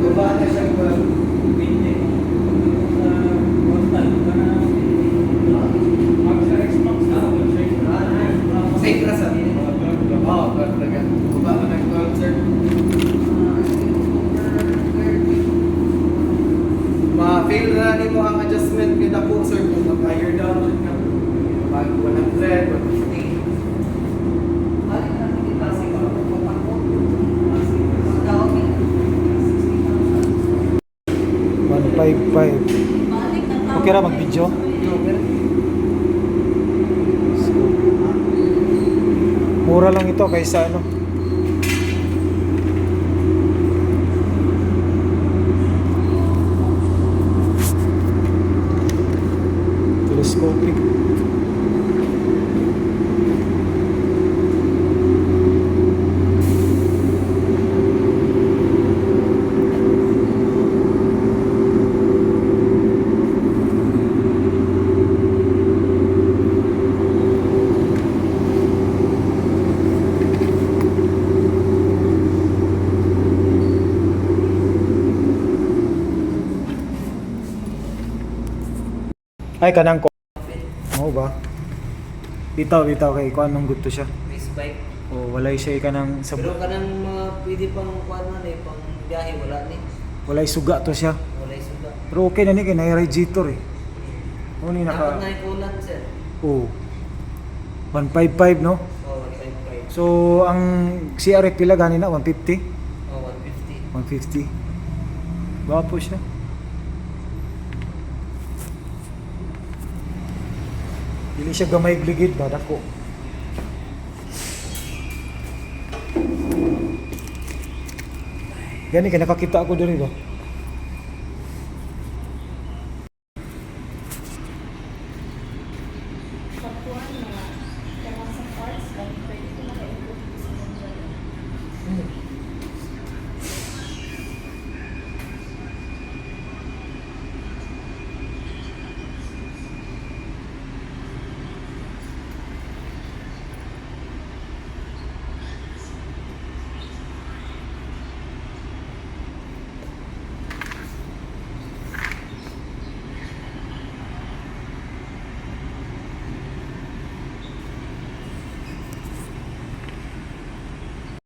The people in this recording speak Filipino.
Baba na siya ba? Safe na sa amin. Oo, talaga. Baba na ng sir. Ma-fail na rin mo ang adjustment kita po, sir. Kung mag-higher down, sir ka. Pag 100, 150. 155. Okay na mag-video? Mura lang ito kaysa ano. Telescopic. Ay, kanang ko. Oo ba? Bitaw kay kuan nang gusto siya. Race bike. O walay siya kanang sa Pero kanang mga pwede pang kuan man eh, pang biyahe wala ni. walay suga to siya. Wala suga. Pero okay na ni kay na-radiator eh. O ni Dapat naka na ikulan sir. oh. 155 no? Oh, 155. So ang CRF pila gani na 150? Oh, 150. 150. Gwapo siya. Dili siya gamay gligid ba dako. Gani kay nakakita ako diri ba? Pagkuhan mga sa parts, pwede ko maka-improve sa mga